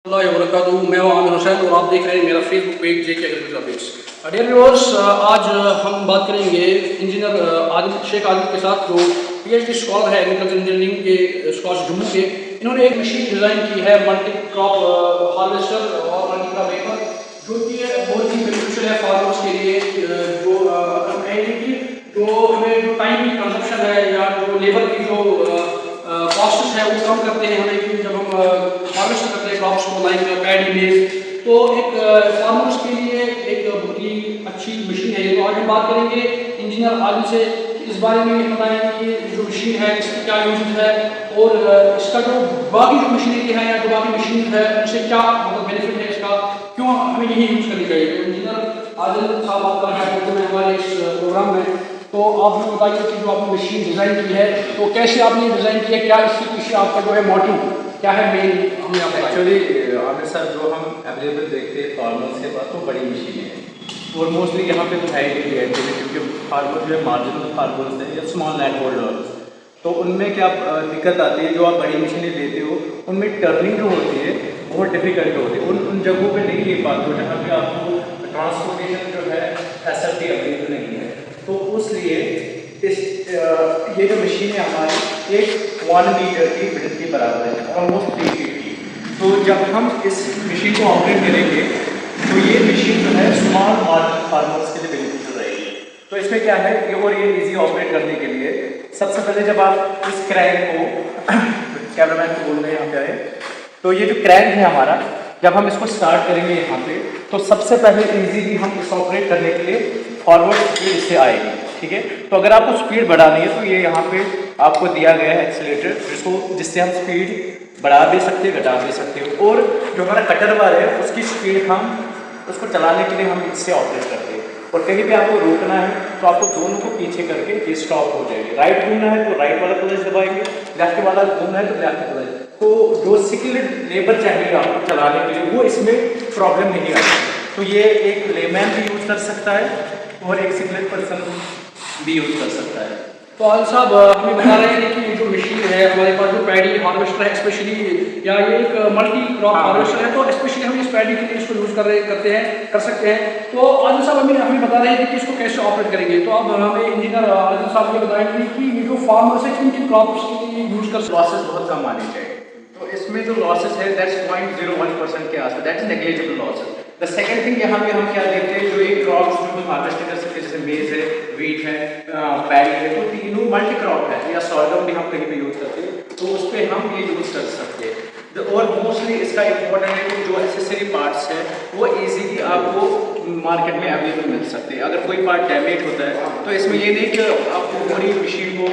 वबरकातुहू। मैं हूं आमिर हुसैन और आप देख रहे हैं मेरा फेसबुक पेज जेके एग्रीकल्चर अपडेट्स। डियर व्यूअर्स, आज हम बात करेंगे इंजीनियर शेख आदिल के साथ, जो पीएचडी स्कॉलर है एग्रीकल्चर इंजीनियरिंग के स्कॉलर जम्मू के। इन्होंने एक मशीन डिज़ाइन की है, मल्टी क्रॉप हार्वेस्टर और मल्टी क्रॉप वेपर, जो कि बहुत ही बेनिफिशियल है फार्मर्स के लिए। जो हम कहेंगे कि जो हमें जो टाइम की कंजप्शन है या जो लेबर की जो कॉस्ट है वो कम करते हैं हमें, कि जब हम हार्वेस्ट करते हैं क्रॉप्स को, लाइक पैडी मेज, तो एक फार्मर्स के लिए एक बहुत ही अच्छी मशीन है ये। तो आज हम बात करेंगे इंजीनियर आदिल से कि इस बारे में बताएंगे कि जो मशीन है इसकी क्या यूज है और इसका जो बाकी जो मशीनरी है या जो बाकी मशीन है उनसे क्या मतलब बेनिफिट है इसका, क्यों हमें यही यूज़ करनी चाहिए। तो इंजीनियर आदिल साहब आपका है हमारे इस प्रोग्राम में, तो आप हमें बताइए कि जो आपने मशीन डिज़ाइन की है तो कैसे आपने डिज़ाइन की है, क्या इसके पीछे आपका जो है मोटिव क्या है मेन, हमें आप एक्चुअली आमिर सर, जो हम अवेलेबल देखते हैं फार्मर्स के पास तो बड़ी मशीनें हैं और मोस्टली यहाँ पे तो है ही क्योंकि फार्मर जो है मार्जिनल फार्मर्स हैं या स्मॉल लैंड होल्डर्स, तो उनमें क्या दिक्कत आती है, जो आप बड़ी मशीनें लेते हो उनमें टर्निंग जो होती है बहुत डिफिकल्ट होती है, उन जगहों पे नहीं ले पाते हो जहाँ पे आपको ट्रांसपोर्टेशन जो है फैसिलिटी अवेलेबल नहीं है। तो उसलिए ये जो मशीन है हमारी एक 1 मीटर की विड्थ के बराबर है, ऑलमोस्ट 3 फीट की। तो जब हम इस मशीन को ऑपरेट करेंगे तो ये मशीन जो है स्मॉल मार्जिनल फार्मर्स के लिए बेनिफिशियल रहेगी। तो इसमें क्या है कि और ये इजी ऑपरेट करने के लिए सबसे पहले जब आप इस क्रैंक को कैमरामैन को बोल रहे हैं यहाँ पे आए, तो ये जो क्रैंक है हमारा, जब हम इसको स्टार्ट करेंगे यहाँ पे तो सबसे पहले इजीली हम इस ऑपरेट करने के लिए फॉरवर्ड स्पीड इससे आएगी, ठीक है। तो अगर आपको स्पीड बढ़ानी है तो ये यहाँ पे आपको दिया गया है एक्सीलरेटर, जिससे हम स्पीड बढ़ा भी सकते हैं, घटा भी सकते हो। और जो हमारा कटर बार है उसकी स्पीड हम उसको चलाने के लिए हम इससे ऑपरेट करते हैं। और कहीं भी आपको रोकना है तो आपको दोनों को पीछे करके ये स्टॉप हो जाएगी। राइट घूमना है तो राइट वाला क्लच दबाएंगे, लेफ्ट वाला घूमना है तो लेफ्ट क्लच। तो जो स्किल्ड लेबर चाहिए आपको चलाने के लिए वो इसमें प्रॉब्लम नहीं आती। तो ये एक लेमैन भी यूज़ कर सकता है और एक स्किल्ड पर्सन भी यूज़ कर सकता है। तो आदिल साहब हमें बता रहे हैं कि जो मशीन है हमारे पास, जो पैडी हार्वेस्टर है स्पेशली, या ये एक मल्टी क्रॉप हार्वेस्टर है, तो स्पेशली हम इस पैडी के लिए इसको यूज़ कर सकते हैं। तो आदिल साहब हमें बता रहे हैं कि इसको कैसे ऑपरेट करेंगे। तो अब हमें इंजीनियर आदिल साहब ये बताएंगे कि ये जो फार्मर्स है किन किन क्रॉप्स के लिए यूज़ कर सकते हैं। लॉसेस बहुत कम आने चाहिए, तो इसमें जो लॉसेस है दैट्स 0.01% के आसपास, that's negligible losses. The second thing यहाँ पे हम क्या देखते हैं, जो एक क्रॉप्स जो हम हार्वेस्ट कर सकते हैं जैसे मेज है, वीट है, पैडी है, तो तीनों मल्टी क्रॉप है, या सॉर्गम भी हम कहीं पे यूज़ करते हैं, तो उस पर हम ये यूज़ कर सकते हैं। और मोस्टली इसका इम्पोर्टेंट है कि जो एसेसरी पार्ट्स है वो इजीली आपको मार्केट में अवेलेबल मिल सकते हैं। अगर कोई पार्ट डैमेज होता है तो इसमें ये नहीं कि आपको पूरी मशीन को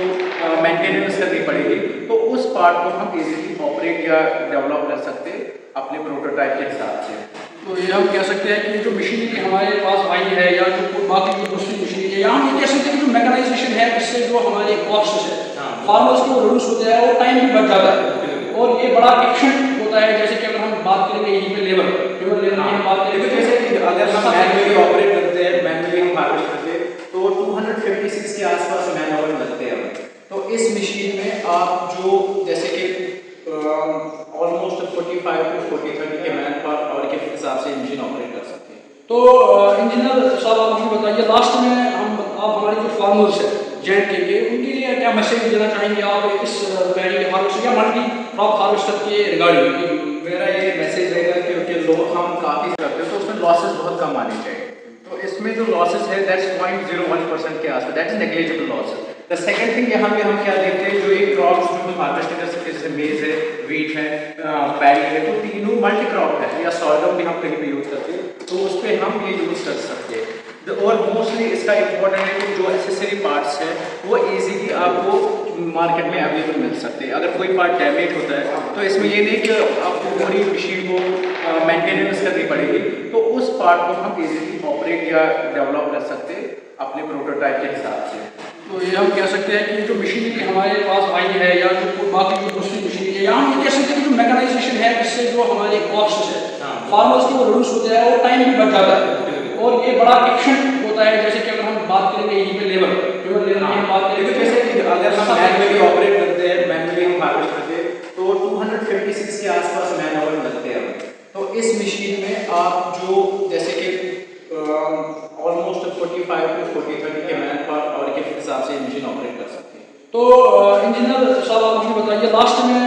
मेंटेनेंस करनी पड़ेगी, तो उस पार्ट को हम इजीली ऑपरेट या डेवलप कर सकते हैं अपने प्रोटोटाइप के हिसाब से। तो ये हम कह सकते हैं कि जो मशीनरी हमारे पास आई है या जो बाकी जो दूसरी मशीनरी है, या हम ये कह सकते हैं कि जो मैकेनाइजेशन है इससे जो हमारे कॉस्ट है फार्मर्स को रिड्यूस होता है और टाइम भी बच जाता है और ये बड़ा एफिशिएंट होता है। जैसे कि अगर हम बात करेंगे यहीं पे लेबर की हम बात करेंगे, जैसे कि अगर हम मैनुअली ऑपरेट करते हैं, मैनुअली हम हार्वेस्ट करते हैं तो 256 के आसपास मैन आवर लगते हैं हमें। तो इस मशीन में आप जो जैसे कि ऑलमोस्ट 45 to 40 के मैन पर आवर के हिसाब से मशीन ऑपरेट कर सकते हैं। तो इंजीनियर साहब आप हमें बताइए लास्ट में आप हमारे जो फार्मर्स है जेंट के उनके लिए क्या मैसेज देना चाहेंगे आप इस पैडी हार्वेस्टर या मल्टी क्रॉप हार्वेस्टर के रिगार्डिंग? मेरा ये मैसेज रहेगा क्योंकि लोग हम काफ़ी करते हैं तो उसमें लॉसेस बहुत कम आने चाहिए। तो इसमें जो लॉसेस है दैट्स 0.01% के आसपास, that's negligible losses. The second thing यहाँ पे हम क्या देखते हैं, जो एक क्रॉप्स जो हम हार्वेस्ट कर सकते हैं जैसे मेज है, वीट है, पैडी है, तो तीनों मल्टी क्रॉप है, या सॉर्गम भी हम कहीं पे यूज़ करते हैं, तो उस पर हम ये यूज़ कर सकते हैं। और मोस्टली इसका इम्पोर्टेंट है कि जो एसेसरी पार्ट्स है वो इजीली आपको मार्केट में अवेलेबल मिल सकते हैं। अगर कोई पार्ट डैमेज होता है तो इसमें ये नहीं कि आपको पूरी मशीन को मेंटेनेंस करनी पड़ेगी, तो उस पार्ट को हम इजीली ऑपरेट या डेवलप कर सकते हैं अपने प्रोटोटाइप के हिसाब से। तो ये हम कह सकते हैं कि जो मशीनरी हमारे पास आई है या जो बाकी जो दूसरी मशीनरी है, या हम ये कह सकते हैं कि जो मैकेनाइजेशन है इससे जो हमारे कॉस्ट है फार्मर्स को रिड्यूस होता है और टाइम भी बच जाता है और ये बड़ा एफिशिएंट होता है। जैसे कि अगर हम बात करेंगे यहीं पे लेबर की हम बात करेंगे, जैसे कि अगर हम मैनुअली ऑपरेट करते हैं, मैनुअली हम हार्वेस्ट करते हैं तो 256 के आसपास मैन आवर लगते हैं हमें। इस मशीन में आप जो जैसे कि ऑलमोस्ट 45 टू 40 के मैन पर आवर के हिसाब से मशीन ऑपरेट कर सकते हैं। तो इंजीनियर साहब आप मुझे बताइए, लास्ट में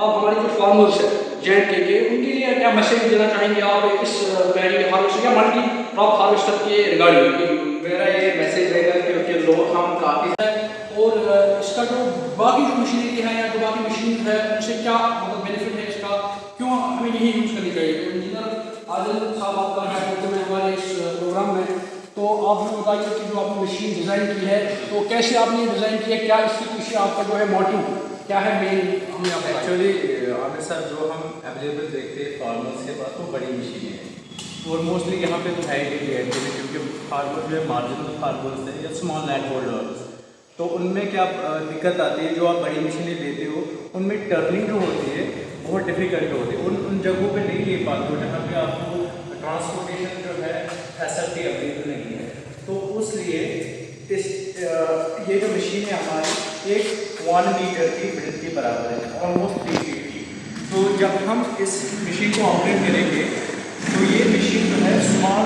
आप हमारे जो फार्मर्स हैं JNK के, उनके लिए क्या मैसेज देना चाहेंगे आप इस पैडी हार्वेस्टर या मल्टी क्रॉप हार्वेस्टर के रिगार्डिंग? मेरा ये मैसेज रहेगा क्योंकि लोग हम काफ़ी और इसका जो बाकी जो मशीनरी है या जो बाकी मशीन है उनसे क्या मतलब बेनिफिट है इसका, क्यों हमें यही यूज़ करनी चाहिए? तो इंजीनियर आदिल साहब आपका है होते हैं हमारे इस प्रोग्राम में, तो आप हमें बताइए कि जो आपने मशीन डिज़ाइन की है तो कैसे आपने डिज़ाइन की है, क्या इसके पीछे आपका जो है मोटिव क्या है मेन? हमें आप एक्चुअली आमिर सर जो हम अवेलेबल देखते हैं फार्मर्स के पास वो बड़ी मशीनें हैं और मोस्टली यहाँ पे तो है ही क्योंकि फार्मर जो है मार्जिनल फार्मर्स है या स्मॉल लैंड होल्डर्स, तो उनमें क्या दिक्कत आती है, जो आप बड़ी मशीनें लेते हो उनमें टर्निंग जो होती है बहुत डिफ़िकल्ट होती है, उन जगहों पे नहीं ले पाते हो जहाँ पे आपको ट्रांसपोर्टेशन जो है फैसिलिटी अवेलेबल नहीं है। तो उसलिए ये जो मशीन है हमारी एक 1 मीटर की ब्रेथ के बराबर है, ऑलमोस्ट 3 फीट की। तो जब हम इस मशीन को ऑपरेट करेंगे तो ये मशीन जो है स्मॉल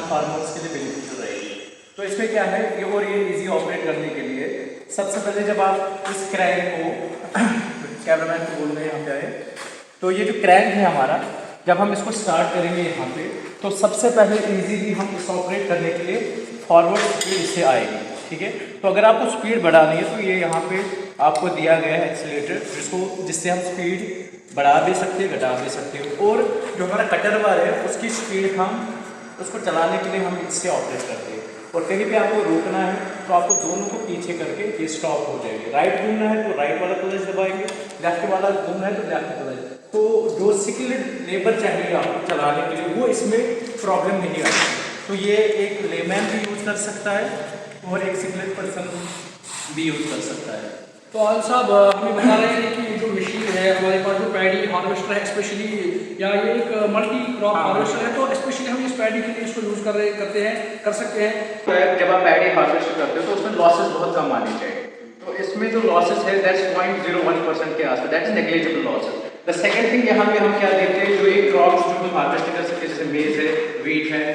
फार्मर्स के लिए बेनिफिशियल रहेगी। तो इसमें क्या है ये इजी ऑपरेट करने के लिए सबसे पहले जब आप इस क्रैंक को कैमरामैन को बोल रहे हैं यहाँ पे आए, तो ये जो क्रैंक है हमारा जब हम इसको स्टार्ट करेंगे यहाँ पे तो सबसे पहले इजीली हम इस ऑपरेट करने के लिए फॉरवर्ड स्पीड इससे आएगी, ठीक है। तो अगर आपको स्पीड बढ़ानी है तो ये यहाँ पे आपको दिया गया है एक्सीलरेटर जिससे हम स्पीड बढ़ा भी सकते हैं घटा भी सकते हो, और जो हमारा कटर बार है उसकी स्पीड हम उसको चलाने के लिए हम इससे ऑपरेट करते हैं। और कहीं पे आपको रोकना है तो आपको दोनों को पीछे करके ये स्टॉप हो जाएगी। राइट घूमना है तो राइट वाला क्लच दबाएंगे, लेफ्ट वाला घूमना है तो लेफ्ट क्लच। तो जो स्किल्ड लेबर चाहिए आपको चलाने के लिए वो इसमें प्रॉब्लम नहीं आती। तो ये एक लेमैन भी यूज़ कर सकता है और एक स्किल्ड पर्सन भी यूज़ कर सकता है। तो आल साहब हमें बता रहे हैं कि जो मशीन है हमारे पास जो पैडी हार्वेस्टर है स्पेशली, या ये एक मल्टी क्रॉप हार्वेस्टर है, तो स्पेशली हम इस पैडी के लिए इसको यूज़ कर सकते हैं। जब आप पैडी हार्वेस्ट करते हो तो उसमें लॉसेस बहुत कम आने चाहिए। तो इसमें जो लॉसेस है दैट्स 0.01% के आसपास, that is negligible losses. The second thing यहाँ पे हम क्या देखते हैं, जो ये क्रॉप्स जो हम हार्वेस्ट कर सकते हैं जैसे मेज है, व्हीट है,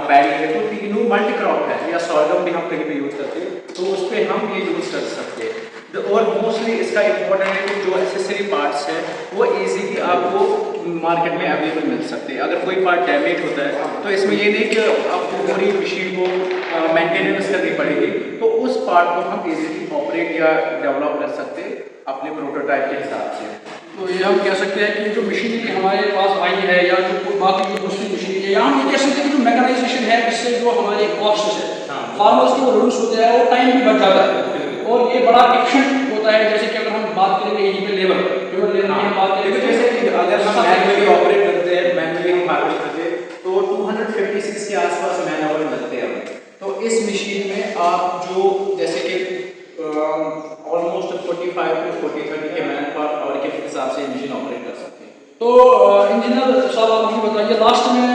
पैडी है, तो तीनों मल्टी क्रॉप है, या सॉर्गम भी हम कहीं पे यूज़ करते हैं, तो उस पर हम ये यूज़ कर सकते हैं। और मोस्टली इसका इम्पोर्टेंट है कि जो एसेसरी पार्ट्स है वो इजीली आपको मार्केट में अवेलेबल मिल सकते हैं। अगर कोई पार्ट डैमेज होता है तो इसमें ये नहीं कि आपको पूरी मशीन को मेंटेनेंस करनी पड़ेगी, तो उस पार्ट को हम इजीली ऑपरेट या डेवलप कर सकते हैं अपने प्रोटोटाइप के हिसाब से। तो ये हम कह सकते हैं कि जो मशीनरी हमारे पास आई है या जो बाकी जो दूसरी मशीनरी है, या हम ये कह सकते हैं कि जो मैकेनाइजेशन है इससे जो हमारे कॉस्ट है फार्मर्स को रिड्यूस होता है और टाइम भी बच जाता है, और ये बड़ा एफिशिएंट होता है। जैसे कि अगर हम बात करेंगे यहीं पे लेबर की हम बात करेंगे, जैसे कि अगर हम मैनुअली ऑपरेट करते हैं, मैनुअली हम हार्वेस्ट करते हैं तो 256 के आसपास मैन आवर लगते हैं। तो इस मशीन में आप जो जैसे कि ऑलमोस्ट 45 टू 40 के मैन पर आवर के हिसाब से मशीन ऑपरेट कर सकते हैं। तो इंजीनियर साहब आप मुझे बताइए, लास्ट में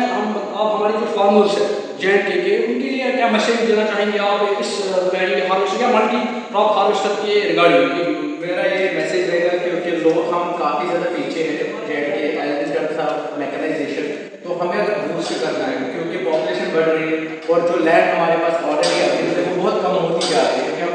आप हमारे जो फार्मर्स हैं JNK के, उनके लिए क्या मैसेज देना चाहेंगे आप इस पैडी हार्वेस्टर या मल्टी क्रॉप हार्वेस्टर के रिगार्डिंग? मेरा ये मैसेज रहेगा क्योंकि लोग हम काफ़ी ज़्यादा पीछे हैं JNK in terms of mechanisation, तो हमें अगर बूस्ट करना है क्योंकि पॉपुलेशन बढ़ रही है और जो लैंड हमारे पास ऑलरेडी अवेलेबल है वो बहुत कम होती जा रही है, क्योंकि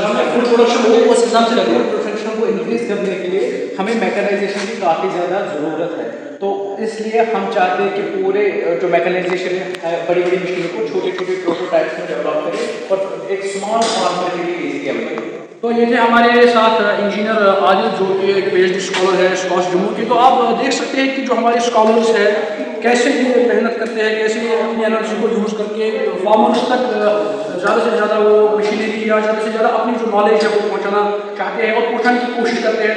हम फूड प्रोडक्शन को उस हिसाब से लग रहा है। प्रोडक्शन को इंक्रीज करने के लिए हमें मैकेनाइजेशन की काफ़ी ज़्यादा ज़रूरत है। तो इसलिए हम चाहते हैं कि पूरे जो मैकेनाइजेशन है बड़ी बड़ी मशीनों को छोटे छोटे प्रोटोटाइप्स में डेवलप करें और एक स्मॉल फार्मर के लिए ईजी अवेलेबल। तो ये थे हमारे साथ इंजीनियर आदिल, जो कि एक PhD स्कॉलर है स्कॉश जम्मू की। तो आप देख सकते हैं कि जो हमारे स्कॉलर्स हैं कैसे ये मेहनत करते हैं, कैसे ये अपनी एनर्जी को यूज़ करके फार्मर्स तक ज़्यादा से ज़्यादा वो मशीनरी या ज़्यादा से ज़्यादा अपनी जो नॉलेज है वो पहुँचाना चाहते हैं और पहुँचाने की कोशिश करते हैं।